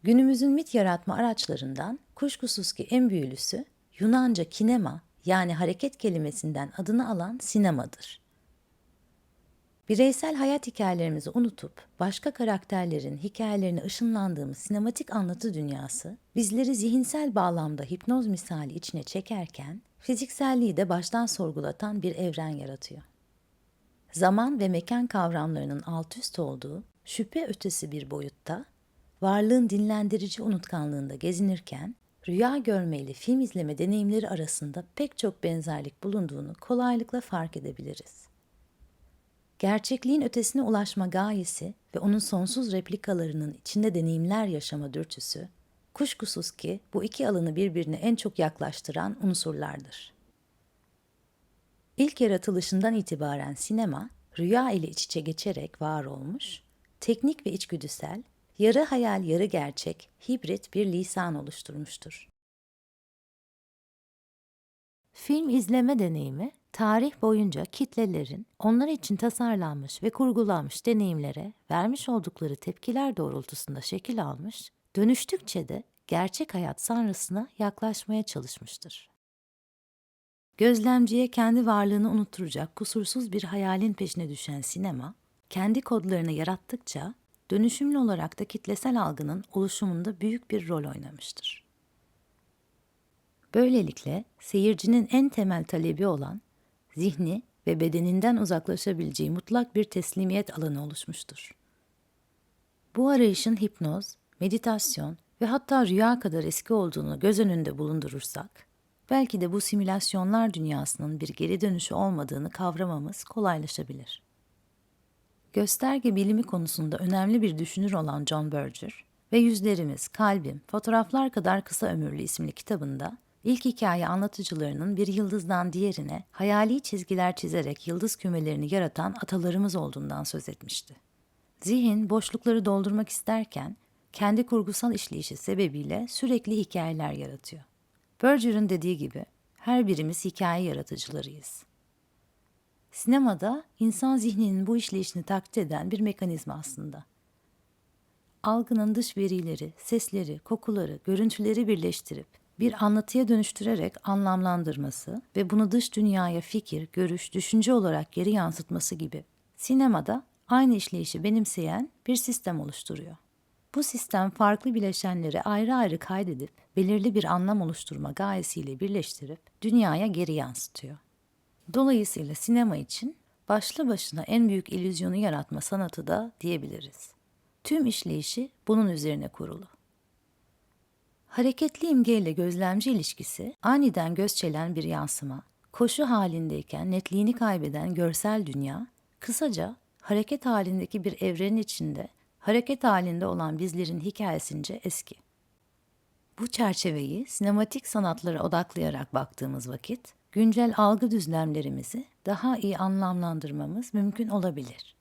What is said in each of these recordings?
Günümüzün mit yaratma araçlarından kuşkusuz ki en büyülüsü Yunanca kinema yani hareket kelimesinden adını alan sinemadır. Bireysel hayat hikayelerimizi unutup başka karakterlerin hikayelerine ışınlandığımız sinematik anlatı dünyası bizleri zihinsel bağlamda hipnoz misali içine çekerken fizikselliği de baştan sorgulatan bir evren yaratıyor. Zaman ve mekan kavramlarının altüst olduğu şüphe ötesi bir boyutta varlığın dinlendirici unutkanlığında gezinirken, rüya görme ile film izleme deneyimleri arasında pek çok benzerlik bulunduğunu kolaylıkla fark edebiliriz. Gerçekliğin ötesine ulaşma gayesi ve onun sonsuz replikalarının içinde deneyimler yaşama dürtüsü, kuşkusuz ki bu iki alanı birbirine en çok yaklaştıran unsurlardır. İlk yaratılışından itibaren sinema, rüya ile iç içe geçerek var olmuş, teknik ve içgüdüsel, yarı hayal yarı gerçek, hibrit bir lisan oluşturmuştur. Film izleme deneyimi, tarih boyunca kitlelerin onlar için tasarlanmış ve kurgulanmış deneyimlere vermiş oldukları tepkiler doğrultusunda şekil almış, dönüştükçe de gerçek hayat sanrısına yaklaşmaya çalışmıştır. Gözlemciye kendi varlığını unutturacak kusursuz bir hayalin peşine düşen sinema, kendi kodlarını yarattıkça dönüşümlü olarak da kitlesel algının oluşumunda büyük bir rol oynamıştır. Böylelikle seyircinin en temel talebi olan zihni ve bedeninden uzaklaşabileceği mutlak bir teslimiyet alanı oluşmuştur. Bu arayışın hipnoz, meditasyon ve hatta rüya kadar eski olduğunu göz önünde bulundurursak, belki de bu simülasyonlar dünyasının bir geri dönüşü olmadığını kavramamız kolaylaşabilir. Gösterge bilimi konusunda önemli bir düşünür olan John Berger ve Yüzlerimiz, Kalbim, Fotoğraflar Kadar Kısa Ömürlü isimli kitabında ilk hikaye anlatıcılarının bir yıldızdan diğerine hayali çizgiler çizerek yıldız kümelerini yaratan atalarımız olduğundan söz etmişti. Zihin boşlukları doldurmak isterken kendi kurgusal işleyişi sebebiyle sürekli hikayeler yaratıyor. Berger'ın dediği gibi her birimiz hikaye yaratıcılarıyız. Sinemada insan zihninin bu işleyişini taklit eden bir mekanizma aslında. Algının dış verileri, sesleri, kokuları, görüntüleri birleştirip bir anlatıya dönüştürerek anlamlandırması ve bunu dış dünyaya fikir, görüş, düşünce olarak geri yansıtması gibi. Sinemada aynı işleyişi benimseyen bir sistem oluşturuyor. Bu sistem farklı bileşenleri ayrı ayrı kaydedip belirli bir anlam oluşturma gayesiyle birleştirip dünyaya geri yansıtıyor. Dolayısıyla sinema için başlı başına en büyük illüzyonu yaratma sanatı da diyebiliriz. Tüm işleyişi bunun üzerine kurulu. Hareketli imgeyle gözlemci ilişkisi aniden göz çelen bir yansıma, koşu halindeyken netliğini kaybeden görsel dünya, kısaca hareket halindeki bir evrenin içinde hareket halinde olan bizlerin hikayesince eski. Bu çerçeveyi sinematik sanatlara odaklayarak baktığımız vakit, güncel algı düzlemlerimizi daha iyi anlamlandırmamız mümkün olabilir.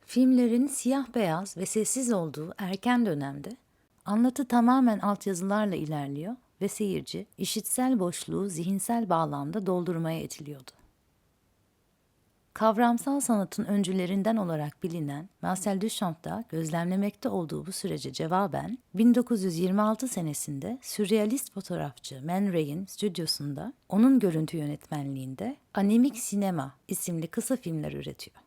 Filmlerin siyah beyaz ve sessiz olduğu erken dönemde anlatı tamamen altyazılarla ilerliyor ve seyirci işitsel boşluğu zihinsel bağlamda doldurmaya itiliyordu. Kavramsal sanatın öncülerinden olarak bilinen Marcel Duchamp da gözlemlemekte olduğu bu sürece cevaben 1926 senesinde sürrealist fotoğrafçı Man Ray'in stüdyosunda onun görüntü yönetmenliğinde Animik Sinema isimli kısa filmler üretiyor.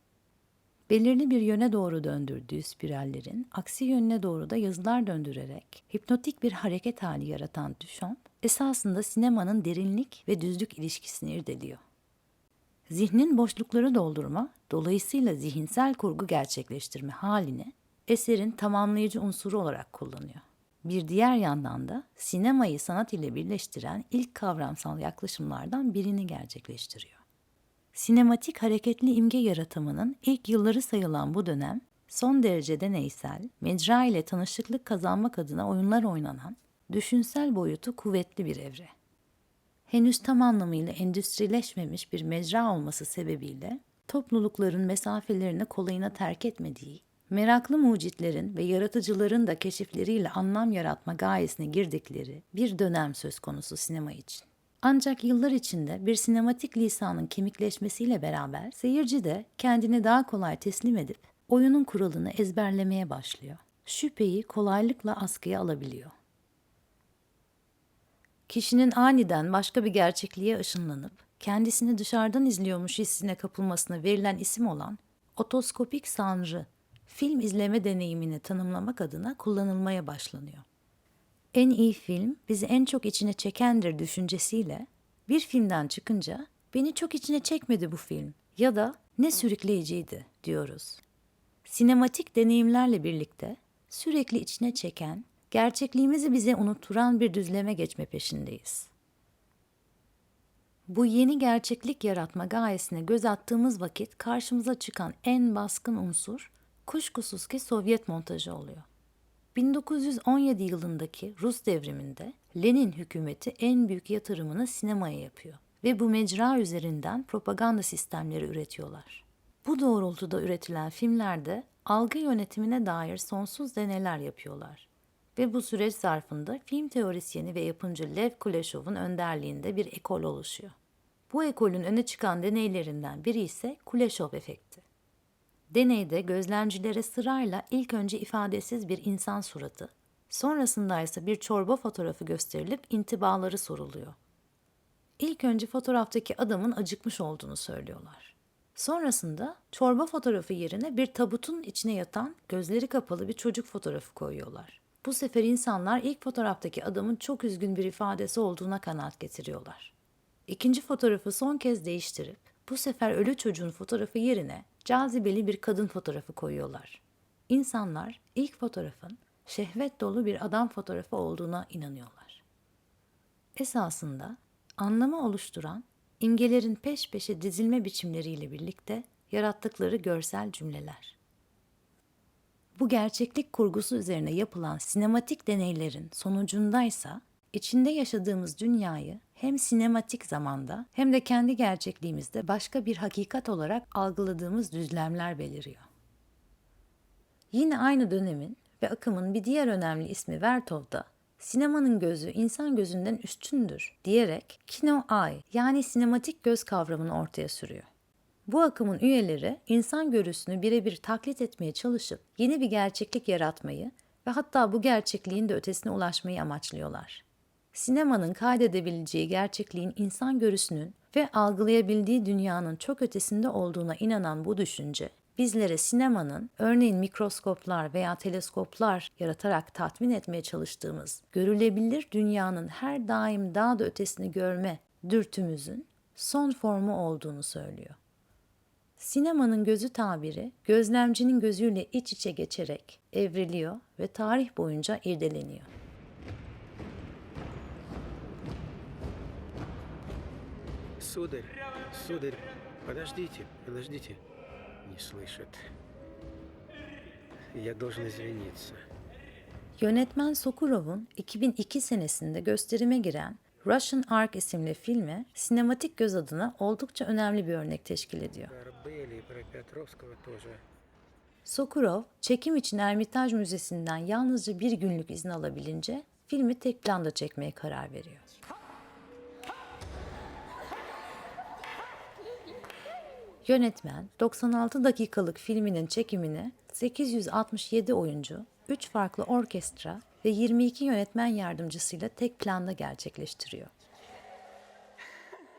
Belirli bir yöne doğru döndürdüğü spirallerin aksi yönüne doğru da yazılar döndürerek hipnotik bir hareket hali yaratan Duchamp, esasında sinemanın derinlik ve düzlük ilişkisini irdeliyor. Zihnin boşlukları doldurma, dolayısıyla zihinsel kurgu gerçekleştirme halini eserin tamamlayıcı unsuru olarak kullanıyor. Bir diğer yandan da sinemayı sanat ile birleştiren ilk kavramsal yaklaşımlardan birini gerçekleştiriyor. Sinematik hareketli imge yaratımının ilk yılları sayılan bu dönem, son derece deneysel, mecra ile tanışıklık kazanmak adına oyunlar oynanan, düşünsel boyutu kuvvetli bir evre. Henüz tam anlamıyla endüstrileşmemiş bir mecra olması sebebiyle toplulukların mesafelerini kolayına terk etmediği, meraklı mucitlerin ve yaratıcıların da keşifleriyle anlam yaratma gayesine girdikleri bir dönem söz konusu sinema için. Ancak yıllar içinde bir sinematik lisanın kemikleşmesiyle beraber seyirci de kendini daha kolay teslim edip oyunun kuralını ezberlemeye başlıyor. Şüpheyi kolaylıkla askıya alabiliyor. Kişinin aniden başka bir gerçekliğe ışınlanıp kendisini dışarıdan izliyormuş hissine kapılmasına verilen isim olan otoskopik sanrı, film izleme deneyimini tanımlamak adına kullanılmaya başlanıyor. En iyi film bizi en çok içine çekendir düşüncesiyle bir filmden çıkınca beni çok içine çekmedi bu film ya da ne sürükleyiciydi diyoruz. Sinematik deneyimlerle birlikte sürekli içine çeken, gerçekliğimizi bize unutturan bir düzleme geçme peşindeyiz. Bu yeni gerçeklik yaratma gayesine göz attığımız vakit karşımıza çıkan en baskın unsur kuşkusuz ki Sovyet montajı oluyor. 1917 yılındaki Rus devriminde Lenin hükümeti en büyük yatırımını sinemaya yapıyor ve bu mecra üzerinden propaganda sistemleri üretiyorlar. Bu doğrultuda üretilen filmlerde algı yönetimine dair sonsuz deneyler yapıyorlar. Ve bu süreç zarfında film teorisyeni ve yapımcı Lev Kuleshov'un önderliğinde bir ekol oluşuyor. Bu ekolün öne çıkan deneylerinden biri ise Kuleshov efekti. Deneyde gözlemcilere sırayla ilk önce ifadesiz bir insan suratı, sonrasında ise bir çorba fotoğrafı gösterilip intibaları soruluyor. İlk önce fotoğraftaki adamın acıkmış olduğunu söylüyorlar. Sonrasında çorba fotoğrafı yerine bir tabutun içine yatan gözleri kapalı bir çocuk fotoğrafı koyuyorlar. Bu sefer insanlar ilk fotoğraftaki adamın çok üzgün bir ifadesi olduğuna kanaat getiriyorlar. İkinci fotoğrafı son kez değiştirip bu sefer ölü çocuğun fotoğrafı yerine cazibeli bir kadın fotoğrafı koyuyorlar. İnsanlar ilk fotoğrafın şehvet dolu bir adam fotoğrafı olduğuna inanıyorlar. Esasında anlamı oluşturan imgelerin peş peşe dizilme biçimleriyle birlikte yarattıkları görsel cümleler. Bu gerçeklik kurgusu üzerine yapılan sinematik deneylerin sonucundaysa içinde yaşadığımız dünyayı hem sinematik zamanda hem de kendi gerçekliğimizde başka bir hakikat olarak algıladığımız düzlemler beliriyor. Yine aynı dönemin ve akımın bir diğer önemli ismi Vertov da sinemanın gözü insan gözünden üstündür diyerek kino eye yani sinematik göz kavramını ortaya sürüyor. Bu akımın üyeleri insan görüsünü birebir taklit etmeye çalışıp yeni bir gerçeklik yaratmayı ve hatta bu gerçekliğin de ötesine ulaşmayı amaçlıyorlar. Sinemanın kaydedebileceği gerçekliğin insan görüsünün ve algılayabildiği dünyanın çok ötesinde olduğuna inanan bu düşünce, bizlere sinemanın örneğin mikroskoplar veya teleskoplar yaratarak tatmin etmeye çalıştığımız görülebilir dünyanın her daim daha da ötesini görme dürtümüzün son formu olduğunu söylüyor. Sinemanın gözü tabiri gözlemcinin gözüyle iç içe geçerek evriliyor ve tarih boyunca irdeleniyor. Сударь, сударь, подождите. Не слышит. Я должен извиниться. Yönetmen Sokurov'un 2002 senesinde gösterime giren Russian Ark isimli filmi sinematik göz adına oldukça önemli bir örnek teşkil ediyor. Арбели и про Петровского тоже. Sokurov, çekim için Ermitaj Müzesi'nden yalnızca bir günlük izin alabilince filmi tek planda çekmeye karar veriyor. Yönetmen 96 dakikalık filminin çekimini 867 oyuncu, 3 farklı orkestra ve 22 yönetmen yardımcısıyla tek planda gerçekleştiriyor.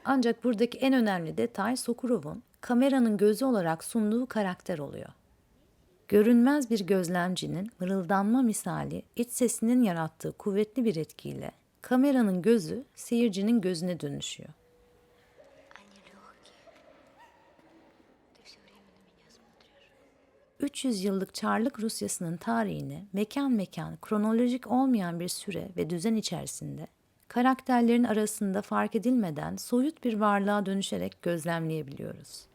Ancak buradaki en önemli detay Sokurov'un kameranın gözü olarak sunduğu karakter oluyor. Görünmez bir gözlemcinin mırıldanma misali iç sesinin yarattığı kuvvetli bir etkiyle kameranın gözü seyircinin gözüne dönüşüyor. 300 yıllık Çarlık Rusyası'nın tarihini mekan kronolojik olmayan bir süre ve düzen içerisinde karakterlerin arasında fark edilmeden soyut bir varlığa dönüşerek gözlemleyebiliyoruz.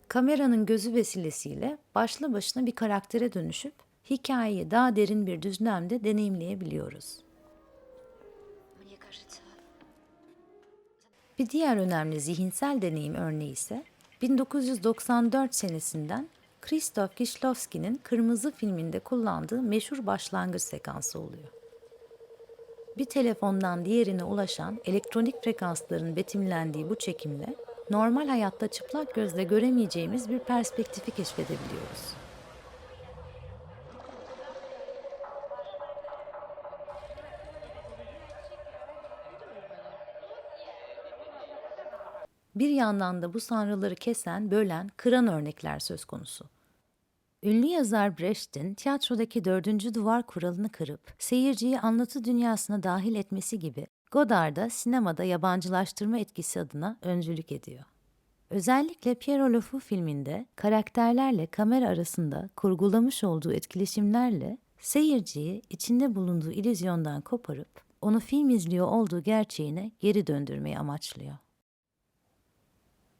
Kameranın gözü vesilesiyle başlı başına bir karaktere dönüşüp hikayeyi daha derin bir düzlemde deneyimleyebiliyoruz. Bir diğer önemli zihinsel deneyim örneği ise 1994 senesinden Krzysztof Kieślowski'nin Kırmızı filminde kullandığı meşhur başlangıç sekansı oluyor. Bir telefondan diğerine ulaşan elektronik frekansların betimlendiği bu çekimle normal hayatta çıplak gözle göremeyeceğimiz bir perspektifi keşfedebiliyoruz. Bir yandan da bu sanrıları kesen, bölen, kıran örnekler söz konusu. Ünlü yazar Brecht'in tiyatrodaki dördüncü duvar kuralını kırıp seyirciyi anlatı dünyasına dahil etmesi gibi Godard da sinemada yabancılaştırma etkisi adına öncülük ediyor. Özellikle Pierrot Le Fou filminde karakterlerle kamera arasında kurgulamış olduğu etkileşimlerle seyirciyi içinde bulunduğu illüzyondan koparıp onu film izliyor olduğu gerçeğine geri döndürmeyi amaçlıyor.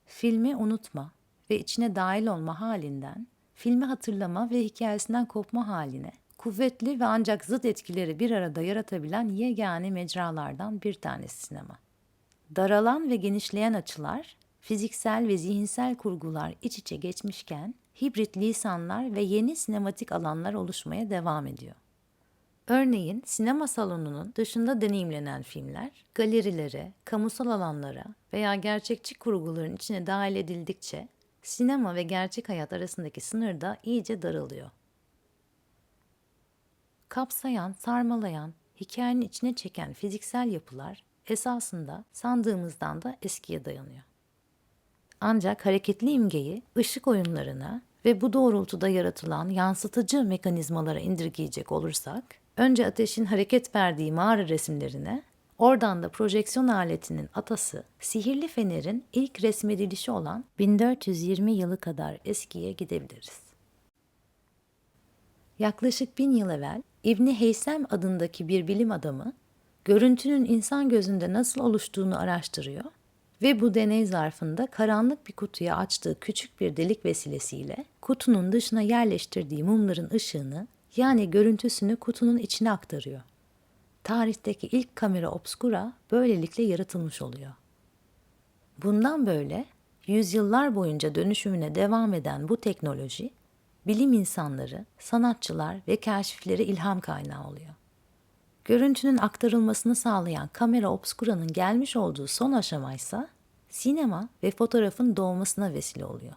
Filmi unutma ve içine dahil olma halinden, filmi hatırlama ve hikayesinden kopma haline, kuvvetli ve ancak zıt etkileri bir arada yaratabilen yegane mecralardan bir tanesi sinema. Daralan ve genişleyen açılar, fiziksel ve zihinsel kurgular iç içe geçmişken, hibrit lisanlar ve yeni sinematik alanlar oluşmaya devam ediyor. Örneğin sinema salonunun dışında deneyimlenen filmler, galerilere, kamusal alanlara veya gerçekçi kurguların içine dahil edildikçe sinema ve gerçek hayat arasındaki sınır da iyice daralıyor. Kapsayan, sarmalayan, hikayenin içine çeken fiziksel yapılar esasında sandığımızdan da eskiye dayanıyor. Ancak hareketli imgeyi ışık oyunlarına ve bu doğrultuda yaratılan yansıtıcı mekanizmalara indirgeyecek olursak, önce ateşin hareket verdiği mağara resimlerine, oradan da projeksiyon aletinin atası, sihirli fenerin ilk resmedilişi olan 1420 yılı kadar eskiye gidebiliriz. Yaklaşık 1000 yıl evvel İbni Heysem adındaki bir bilim adamı, görüntünün insan gözünde nasıl oluştuğunu araştırıyor ve bu deney zarfında karanlık bir kutuya açtığı küçük bir delik vesilesiyle kutunun dışına yerleştirdiği mumların ışığını, yani görüntüsünü kutunun içine aktarıyor. Tarihteki ilk kamera obscura böylelikle yaratılmış oluyor. Bundan böyle yüzyıllar boyunca dönüşümüne devam eden bu teknoloji, bilim insanları, sanatçılar ve keşiflere ilham kaynağı oluyor. Görüntünün aktarılmasını sağlayan kamera obscura'nın gelmiş olduğu son aşamaysa sinema ve fotoğrafın doğmasına vesile oluyor.